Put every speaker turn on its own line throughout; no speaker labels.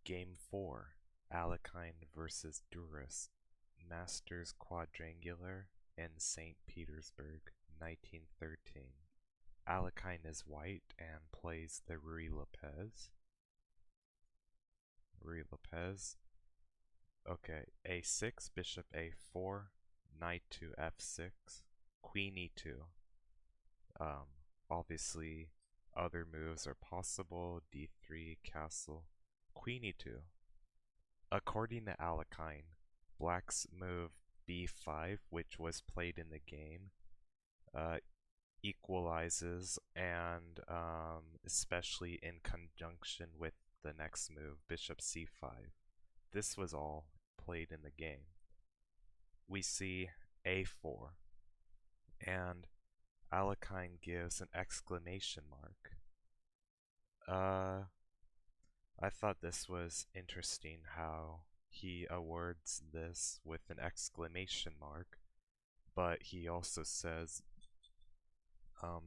Game 4, Alekhine versus Duras, Masters Quadrangular in St. Petersburg, 1913. Alekhine is white and plays the Ruy Lopez. Okay, a6, bishop a4, knight to f6, queen e2. Um, Obviously, other moves are possible, d3, castle, queen e2. According to Alekhine, black's move b5, which was played in the game, uh, equalizes and especially in conjunction with the next move, bishop c5. This was all played in the game. We see a4, and Alekhine gives an exclamation mark. I thought this was interesting how he awards this with an exclamation mark, but he also says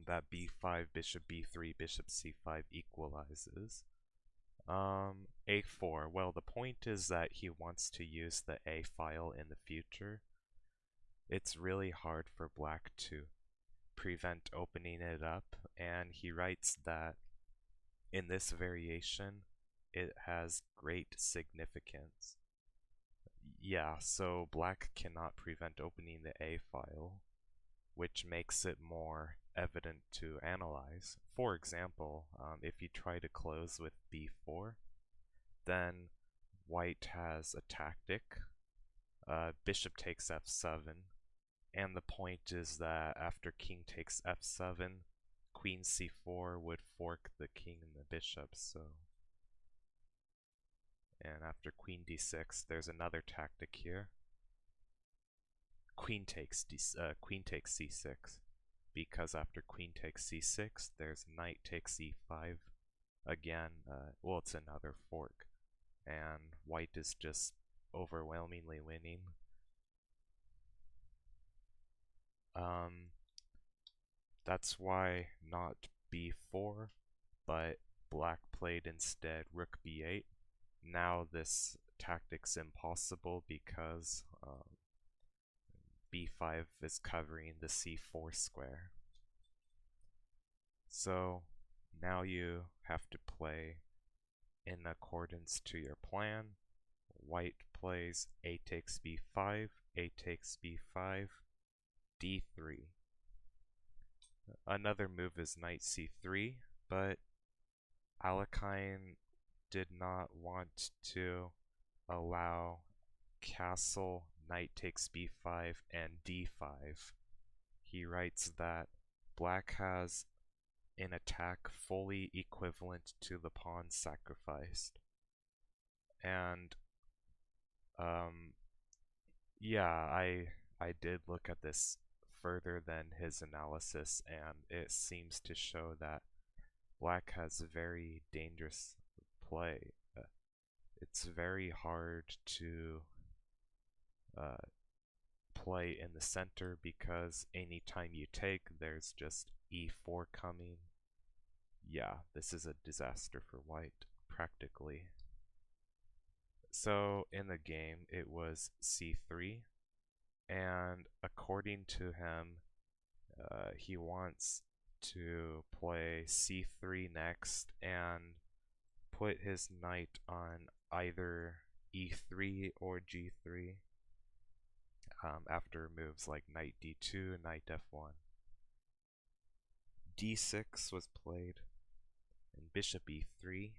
that b5, bishop b3, bishop c5 equalizes. A4, well, the point is that he wants to use the A file in the future. It's really hard for black to prevent opening it up, and he writes that in this variation, it has great significance. Yeah, so black cannot prevent opening the A file, which makes it more evident to analyze. For example, if you try to close with b4, then white has a tactic. Bishop takes f7, and the point is that after king takes f7, queen c4 would fork the king and the bishop, so... And after queen d6, there's another tactic here. Queen takes c6, because after queen takes c6, there's knight takes e5. Again, well, it's another fork, and white is just overwhelmingly winning. That's why not b4, but black played instead rook b8. Now this tactic's impossible because b5 is covering the c4 square. So now you have to play in accordance to your plan. White plays a takes b5, a takes b5, d3. Another move is knight c3, but Alekhine did not want to allow castle, knight takes b5, and d5. He writes that black has an attack fully equivalent to the pawn sacrificed. And yeah, I did look at this further than his analysis, and it seems to show that black has very dangerous play. It's very hard to play in the center because anytime you take, there's just e4 coming. Yeah, this is a disaster for white, practically. So in the game, it was c3, and according to him, he wants to play c3 next and put his knight on either e3 or g3 after moves like knight d2, knight f1. d6 was played, and bishop e3.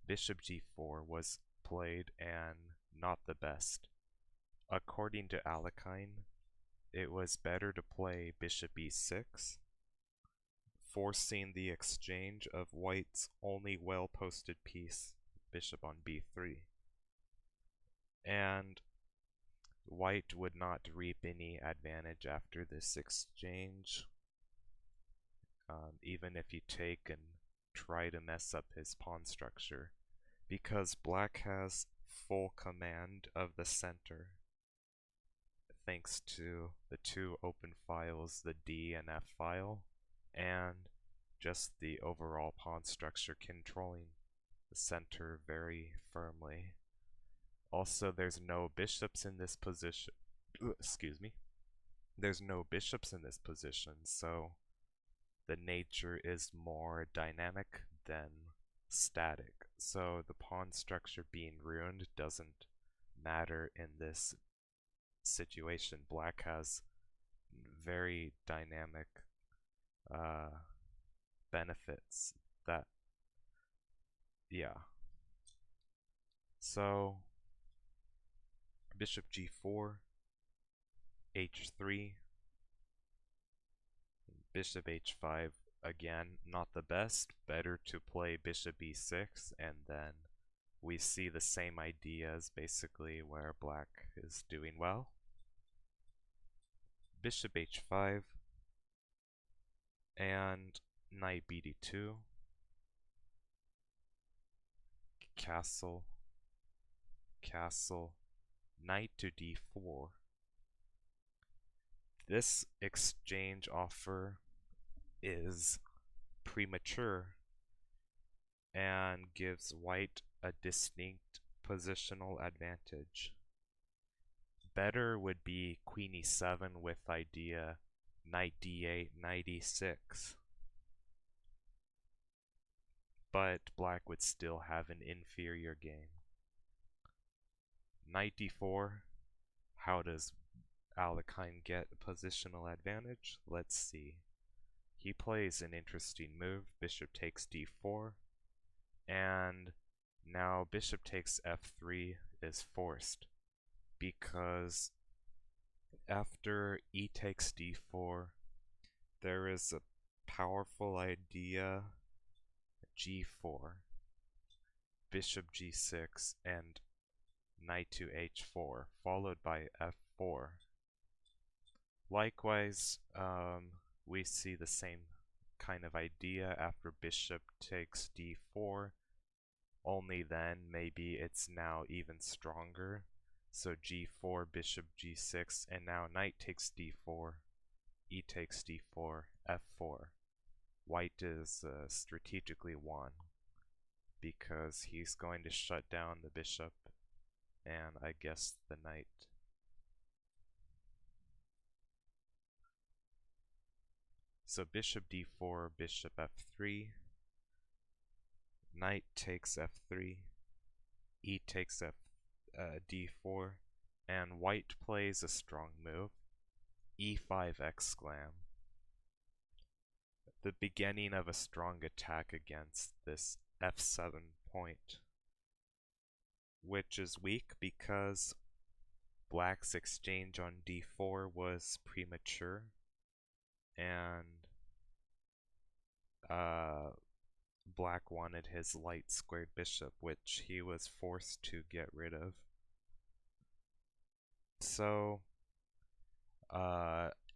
Bishop g4 was played and not the best. According to Alekhine, it was better to play bishop e6, forcing the exchange of white's only well-posted piece, bishop on b3. And white would not reap any advantage after this exchange, even if you take and try to mess up his pawn structure, because black has full command of the center thanks to the two open files, the D and F file, and just the overall pawn structure controlling the center very firmly. Also, there's no bishops in this position. Excuse me. There's no bishops in this position, so the nature is more dynamic than static. So the pawn structure being ruined doesn't matter in this situation. Black has very dynamic benefits that, yeah. So bishop g4, h3, bishop h5. Again, not the best. Better to play bishop e6, and then we see the same ideas basically where black is doing well. Bishop h5 and knight bd2, castle, castle, knight to d4. This exchange offer is premature and gives white a distinct positional advantage. Better would be queen e7 with idea knight d8, knight e6. But black would still have an inferior game. Knight d4, how does Alekhine get a positional advantage? Let's see. He plays an interesting move, bishop takes d4, and now bishop takes f3 is forced, because after e takes d4, there is a powerful idea g4, bishop g6, and knight to h4, followed by f4. Likewise, we see the same kind of idea after bishop takes d4, only then maybe it's now even stronger. So g4, bishop g6, and now knight takes d4, e takes d4, f4. White is strategically won because he's going to shut down the bishop and I guess the knight. So bishop d4, bishop f3, knight takes f3, e takes d4, and white plays a strong move, e5 exclam. The beginning of a strong attack against this f7 point, which is weak because black's exchange on d4 was premature, and black wanted his light squared bishop, which he was forced to get rid of. So,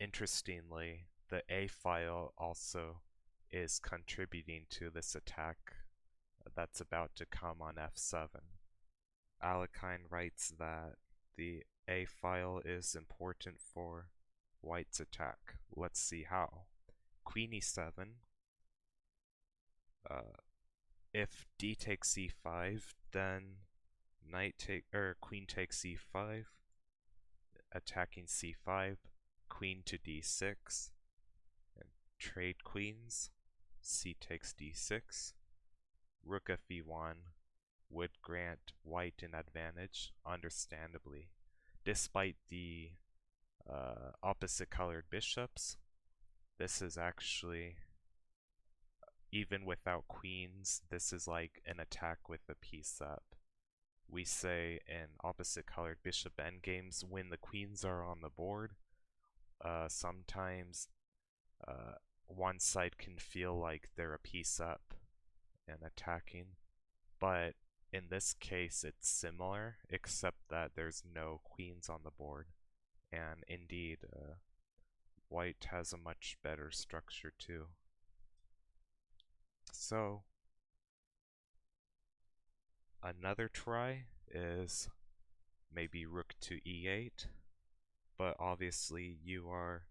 interestingly, the A file also is contributing to this attack that's about to come on f7. Alekhine writes that the A file is important for white's attack. Let's see how. Queen e7. If d takes c5, then queen takes c5, attacking c5, queen to d6, and trade queens. C takes d6. Rook f e1 would grant white an advantage, understandably, despite the opposite colored bishops. This is actually, even without queens, this is like an attack with a piece up. We say in opposite colored bishop endgames, when the queens are on the board, sometimes one side can feel like they're a piece up and attacking, but in this case it's similar, except that there's no queens on the board, and indeed white has a much better structure too. So another try is maybe rook to e8, but obviously you are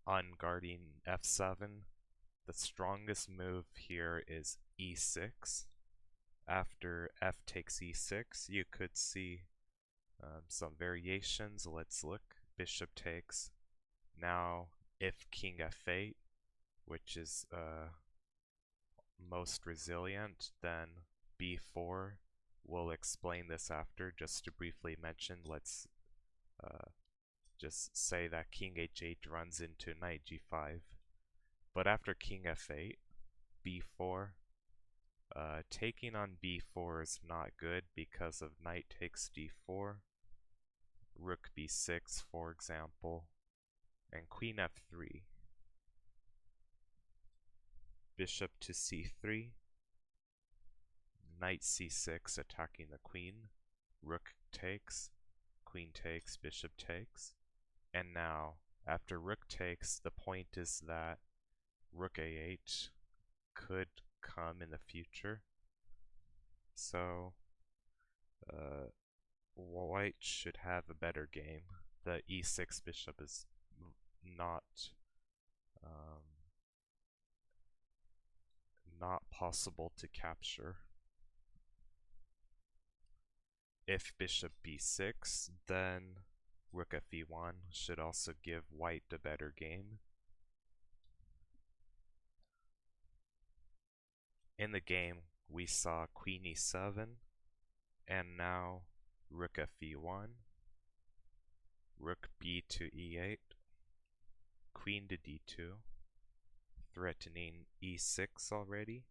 unguarding f7, The strongest move here is e6. After f takes e6, you could see some variations. Let's look. Bishop takes. Now, if king f8, which is most resilient, then b4. We'll explain this after. Just to briefly mention, let's just say that king h8 runs into knight g5. But after king f8, b4, taking on b4 is not good because of knight takes d4, rook b6 for example, and queen f3. Bishop to c3, knight c6 attacking the queen, rook takes, queen takes, bishop takes. And now, after rook takes, the point is that rook a8 could come in the future. So, white should have a better game. The e6 bishop is not not possible to capture. If bishop b6, then rook fe1 should also give white a better game. In the game, we saw queen e7, and now rook fe1, rook b to e8, queen to d2, threatening e6 already.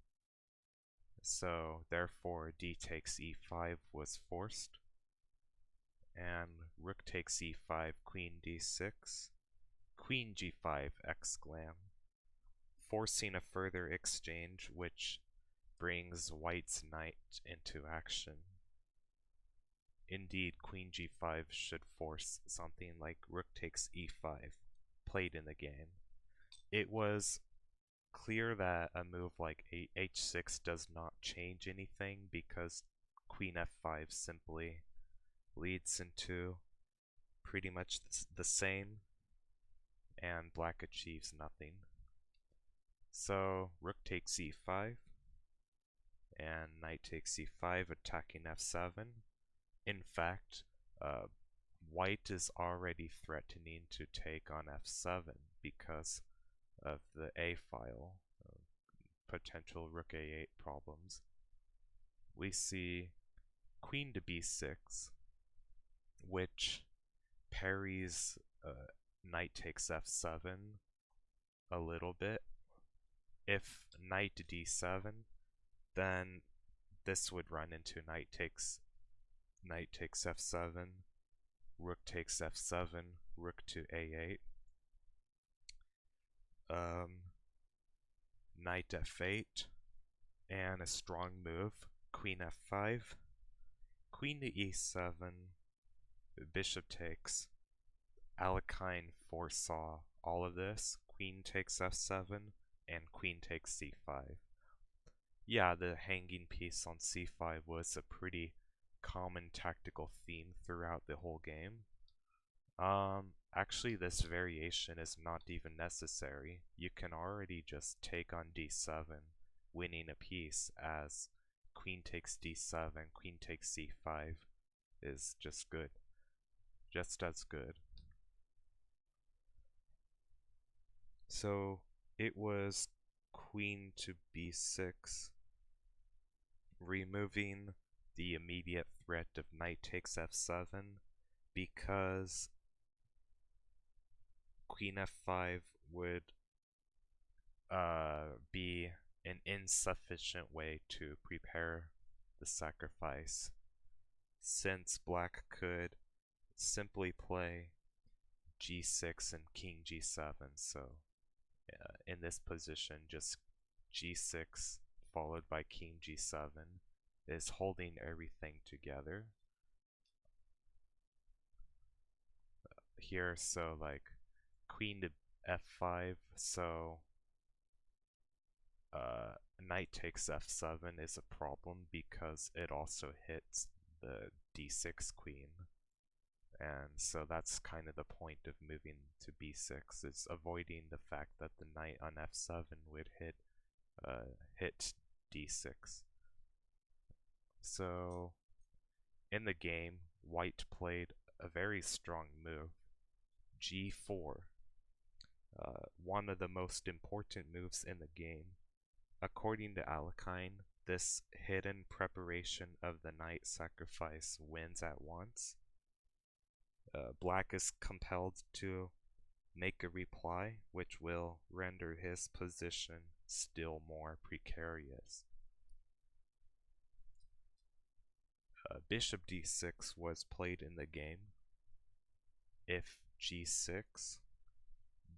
So therefore d takes e5 was forced, and rook takes e5, queen d6, queen g5 exclam, forcing a further exchange which brings white's knight into action. Indeed, queen g5 should force something like rook takes e5 played in the game. It was clear that a move like h6 does not change anything because queen f5 simply leads into pretty much the same, and black achieves nothing. So rook takes e5, and knight takes e5, attacking f7. In fact, white is already threatening to take on f7 because of the a file, potential rook a8 problems. We see queen to b6, which parries knight takes f7 a little bit. If knight to d7, then this would run into knight takes f7, rook takes f7, rook to a8, knight f8, and a strong move, queen f5, queen to e7, bishop takes. Alekhine foresaw all of this, queen takes f7, and queen takes c5. Yeah, the hanging piece on c5 was a pretty common tactical theme throughout the whole game. Actually, this variation is not even necessary. You can already just take on d7, winning a piece, as queen takes d7, queen takes c5 is just good. Just as good. So it was queen to b6, removing the immediate threat of knight takes f7 because queen f5 would be an insufficient way to prepare the sacrifice, since black could simply play g6 and king g7. So in this position, just g6 followed by king g7 is holding everything together here. So like queen to f5, so knight takes f7 is a problem because it also hits the d6 queen, And so that's kind of the point of moving to b6, is avoiding the fact that the knight on f7 would hit d6. So in the game, white played a very strong move, g4, one of the most important moves in the game. According to Alekhine, this hidden preparation of the knight sacrifice wins at once. Black is compelled to make a reply, which will render his position still more precarious. Bishop d6 was played in the game. If g6,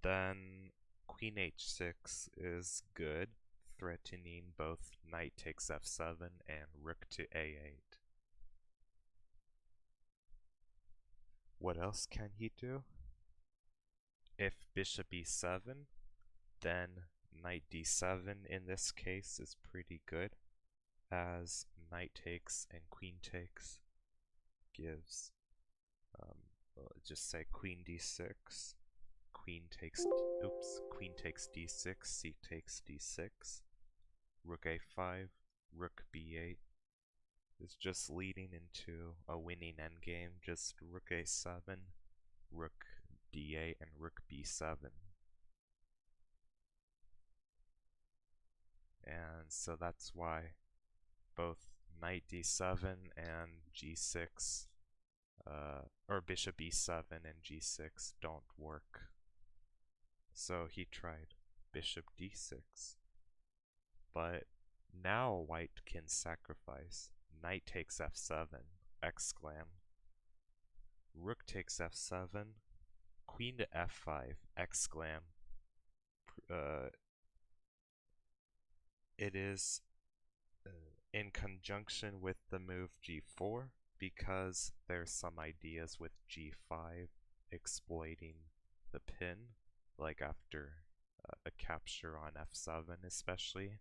then queen h6 is good, threatening both knight takes f7 and rook to a8. What else can he do? If bishop e7, then knight d7 in this case is pretty good, as knight takes and queen takes gives, just say queen d6, queen takes d6, c takes d6, rook a5, rook b8 is just leading into a winning endgame, just rook a7, rook d8, and rook b7. And so that's why both knight d7 and g6, or bishop e7 and g6 don't work. So he tried bishop d6. But now white can sacrifice. Knight takes f7, exclam. Rook takes f7, queen to f5, exclam. It is in conjunction with the move g4, because there's some ideas with g5 exploiting the pin, like after a capture on f7 especially.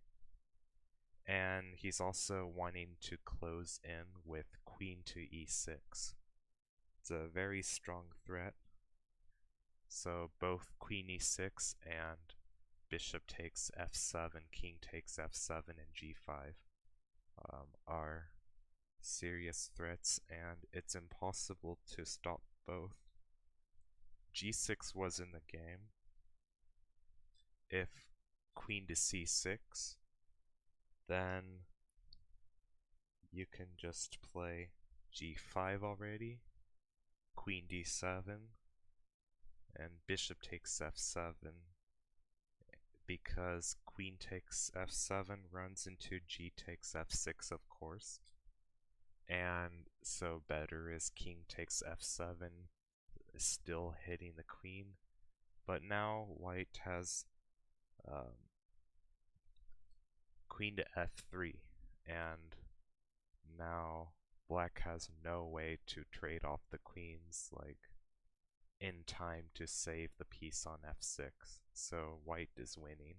And he's also wanting to close in with queen to e6. It's a very strong threat. So both queen e6 and bishop takes f7, king takes f7, and g5 are serious threats, and it's impossible to stop both. g6 was in the game. If queen to c6, then you can just play g5 already, queen d7, and bishop takes f7, because queen takes f7 runs into g takes f6, of course, and so better is king takes f7, still hitting the queen. But now white has queen to f3, and now black has no way to trade off the queens like in time to save the piece on f6, so white is winning.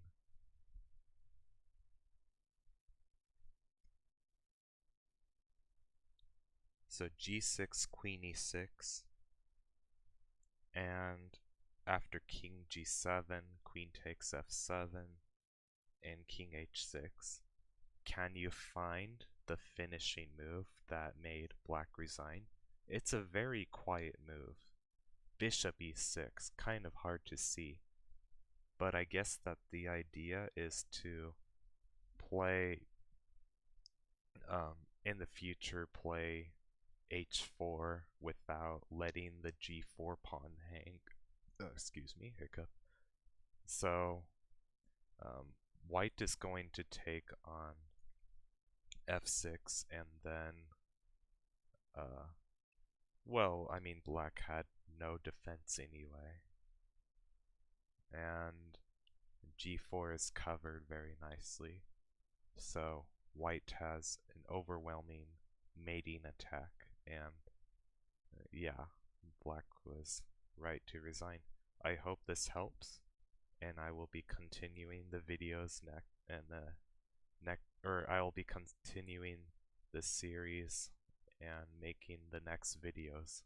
So g6, queen e6, and after king g7, queen takes f7, and king h6. Can you find the finishing move that made black resign? It's a very quiet move. Bishop e6, kind of hard to see. But I guess that the idea is to play, in the future, play h4 without letting the g4 pawn hang. Excuse me, hiccup. So, white is going to take on f6, and then, well, I mean, black had no defense anyway. And g4 is covered very nicely. So white has an overwhelming mating attack, and yeah, black was right to resign. I hope this helps, and I will be continuing the videos I will be continuing the series and making the next videos.